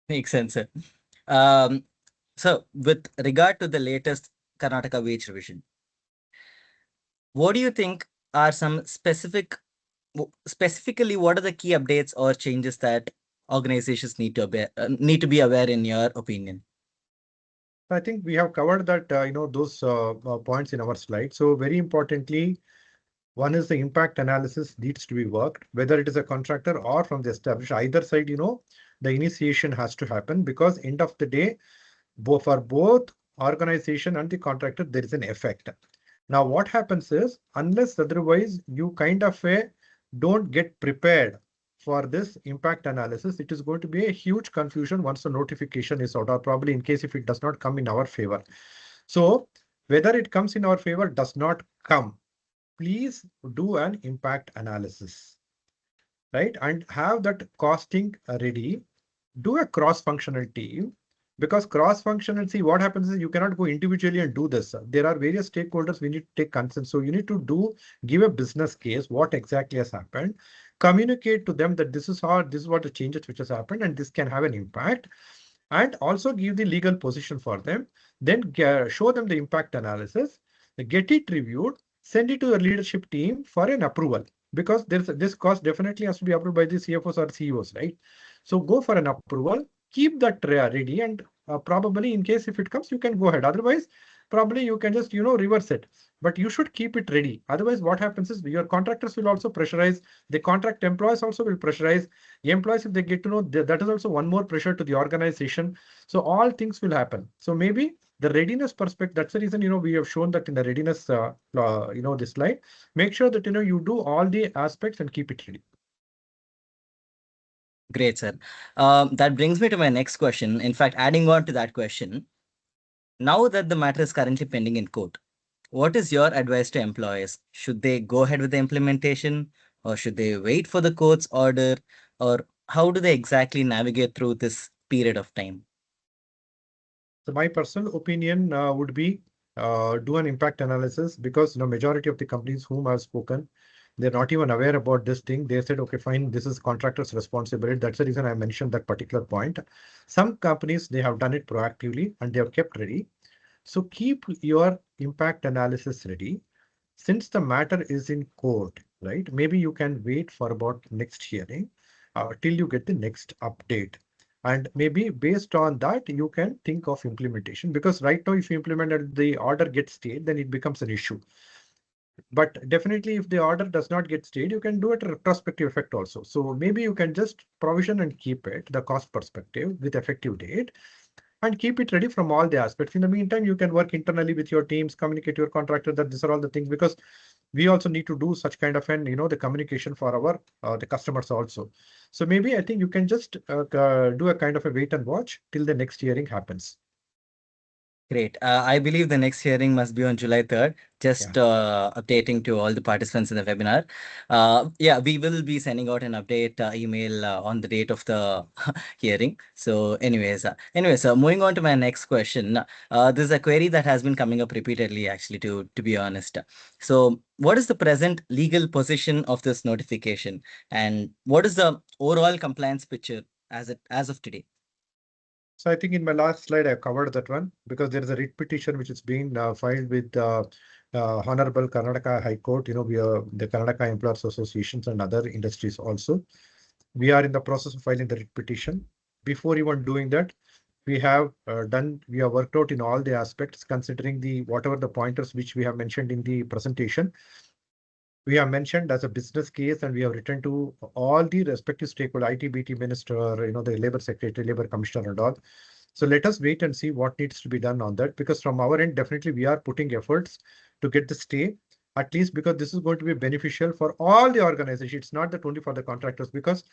Makes sense, sir. Um, so, with regard to the latest Karnataka wage revision, what do you think are some specifically, what are the key updates or changes that organizations need to be aware in your opinion? I think we have covered that, those points in our slide. So very importantly, one is the impact analysis needs to be worked, whether it is a contractor or from the established, either side, the initiation has to happen because end of the day, for both organization and the contractor, there is an effect. Now, what happens is, unless otherwise you kind of don't get prepared for this impact analysis, it is going to be a huge confusion once the notification is out, or probably in case if it does not come in our favor. So whether it comes in our favor does not come, please do an impact analysis, right? And have that costing ready. Do a cross-functional team because cross-functional, see what happens is you cannot go individually and do this. There are various stakeholders we need to take consent. So you need to give a business case, what exactly has happened, communicate to them that this is what the changes which has happened and this can have an impact, and also give the legal position for them. Then show them the impact analysis, get it reviewed, send it to your leadership team for an approval because this cost definitely has to be approved by the CFOs or CEOs, right? So go for an approval, keep that ready, and probably in case if it comes, you can go ahead. Otherwise, probably you can just reverse it. But you should keep it ready. Otherwise, what happens is your contractors will also pressurize. The contract employees also will pressurize. The employees, if they get to know that is also one more pressure to the organization. So all things will happen. So maybe the readiness perspective, that's the reason, we have shown that in the readiness, this slide. Make sure that, you do all the aspects and keep it ready. Great, sir. That brings me to my next question. In fact, adding on to that question, now that the matter is currently pending in court, what is your advice to employers? Should they go ahead with the implementation or should they wait for the court's order? Or how do they exactly navigate through this period of time? So my personal opinion would be do an impact analysis because majority of the companies whom I've spoken, they're not even aware about this thing. They said, okay, fine, this is contractor's responsibility. That's the reason I mentioned that particular point. Some companies, they have done it proactively and they have kept ready. So keep your impact analysis ready. Since the matter is in court, right? Maybe you can wait for about next hearing till you get the next update. And maybe based on that, you can think of implementation because right now, if you implement and the order gets stayed, then it becomes an issue. But definitely, if the order does not get stayed, you can do it a retrospective effect also. So maybe you can just provision and keep it, the cost perspective with effective date and keep it ready from all the aspects. In the meantime, you can work internally with your teams, communicate to your contractor that these are all the things because we also need to do such kind of the communication for our the customers also. So maybe I think you can just do a kind of a wait and watch till the next hearing happens. Great. I believe the next hearing must be on July 3rd. Yeah. Just updating to all the participants in the webinar. Yeah, we will be sending out an update email on the date of the hearing. So, moving on to my next question. This is a query that has been coming up repeatedly, actually, to be honest. So, what is the present legal position of this notification, and what is the overall compliance picture as of today? So I think in my last slide, I covered that one because there is a writ petition which is being filed with Honorable Karnataka High Court. We are the Karnataka Employers Associations and other industries also. We are in the process of filing the writ petition. Before even doing that, we have worked out in all the aspects, considering whatever the pointers which we have mentioned in the presentation. We have mentioned as a business case, and we have written to all the respective stakeholders, IT, BT minister, the labor secretary, labor commissioner, and all. So let us wait and see what needs to be done on that, because from our end, definitely we are putting efforts to get the stay, at least because this is going to be beneficial for all the organizations. It's not that only for the contractors, because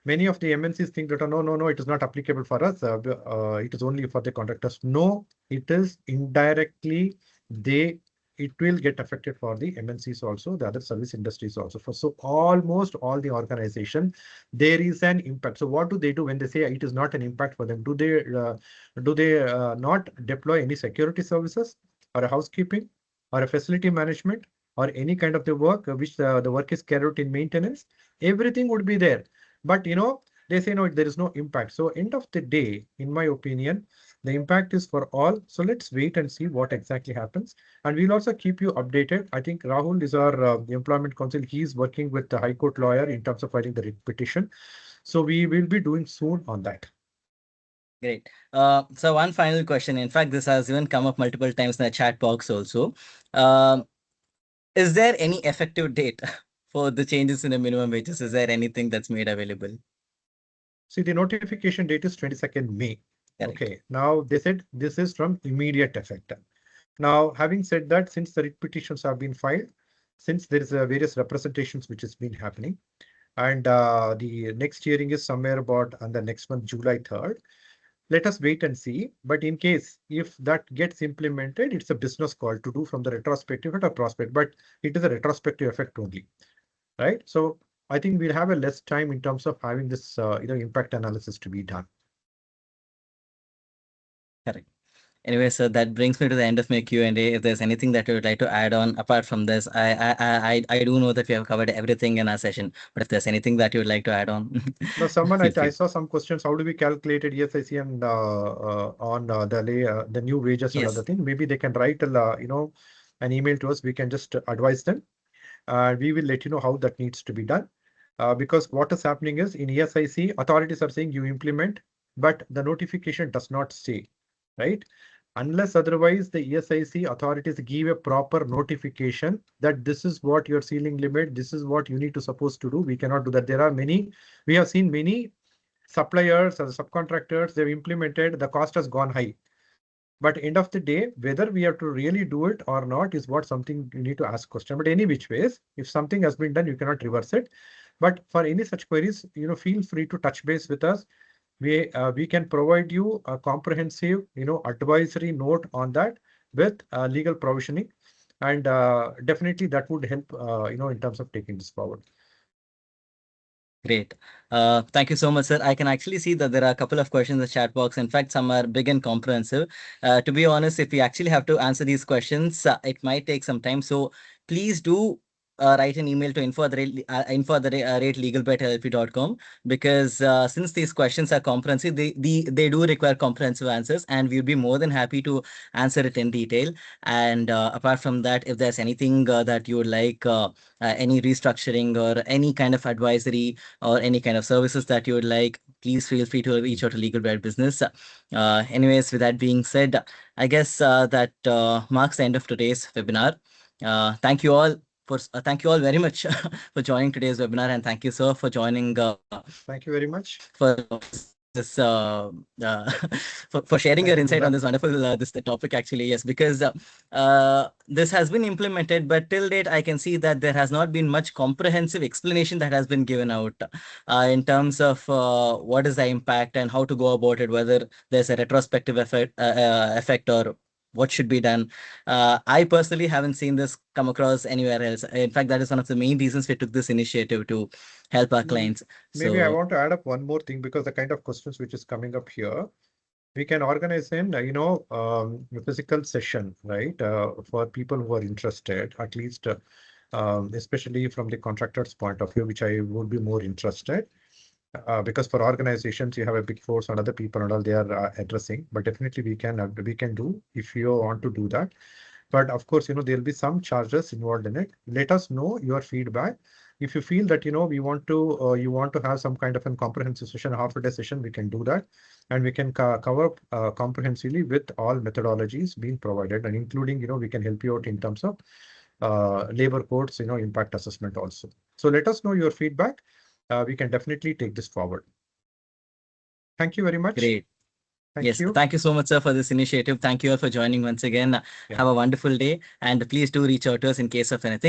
many of the MNCs think that, oh, no, no, no, it is not applicable for us. It is only for the contractors. No, it is indirectly, it will get affected for the MNCs also, the other service industries also. So almost all the organization, there is an impact. So what do they do when they say it is not an impact for them? Do they not deploy any security services or a housekeeping or a facility management or any kind of the work which the work is carried out in maintenance? Everything would be there. But They say no, there is no impact. So end of the day, in my opinion, the impact is for all. So let's wait and see what exactly happens. And we'll also keep you updated. I think Rahul is our employment counsel. He's working with the High Court lawyer in terms of filing the writ petition. So we will be doing soon on that. Great. So one final question. In fact, this has even come up multiple times in the chat box also. Um, is there any effective date for the changes in the minimum wages? Is there anything that's made available? See, the notification date is 22nd May. Correct. Okay. Now they said this is from immediate effect. Now, having said that, since the writ petitions have been filed, since there is various representations which has been happening, and the next hearing is somewhere about on the next month, July 3rd. Let us wait and see. But in case if that gets implemented, it's a business call to do from the retrospective or prospect, but it is a retrospective effect only, right? So I think we'll have a less time in terms of having this impact analysis to be done. Correct. Anyway, so that brings me to the end of my Q&A. If there's anything that you would like to add on apart from this, I do know that we have covered everything in our session, but if there's anything that you would like to add on, Now, someone feel I free. saw some questions. How do we calculate it? ESIC and on the new wages and other Yes, thing? Maybe they can write an email to us. We can just advise them. We will let you know how that needs to be done. Because what is happening is in ESIC, authorities are saying you implement, but the notification does not say, right? Unless otherwise, the ESIC authorities give a proper notification that this is what your ceiling limit, this is what you need to supposed to do. We cannot do that. We have seen many suppliers or subcontractors, they've implemented, the cost has gone high. But end of the day, whether we have to really do it or not is what something you need to ask question. But any which ways, if something has been done, you cannot reverse it. But for any such queries, feel free to touch base with us. We can provide you a comprehensive, advisory note on that with legal provisioning, and definitely that would help, in terms of taking this forward. great. Thank you so much, sir. I can actually see that there are a couple of questions in the chat box. In fact, some are big and comprehensive. To be honest, if we actually have to answer these questions, it might take some time. So please do write an email to info@rate legalbritel.com, because since these questions are comprehensive, they do require comprehensive answers, and we'd be more than happy to answer it in detail. And apart from that, if there's anything that you would like, any restructuring or any kind of advisory or any kind of services that you would like, please feel free to reach out to Legal Bright Business. Anyways, with that being said, I guess that marks the end of today's webinar. Thank you all very much for joining today's webinar, and thank you, sir, for joining Thank you very much. for this for sharing your Thank you, insight on Kunal. this wonderful this the topic. Actually, yes, because this has been implemented, but till date I can see that there has not been much comprehensive explanation that has been given out in terms of what is the impact and how to go about it, whether there's a retrospective effect or what should be done. I personally haven't seen this come across anywhere else. In fact, that is one of the main reasons we took this initiative to help our Mm, clients. Maybe I So want to add up one more thing, because the kind of questions which is coming up here, we can organize a physical session, right? For people who are interested, at least, especially from the contractor's point of view, which I would be more interested. Because for organizations, you have a big force and other people and all they are addressing. But definitely we can do if you want to do that. But of course, there'll be some charges involved in it. Let us know your feedback. If you feel that you want to have some kind of a comprehensive session, half a day session, we can do that, and we can cover comprehensively with all methodologies being provided, and including we can help you out in terms of labor codes, impact assessment also. So let us know your feedback. We can definitely take this forward. Thank you very much. great. Thank Yes, you. thank you so much, sir, for this initiative. Thank you all for joining once again. Yeah. Have a wonderful day, and please do reach out to us in case of anything.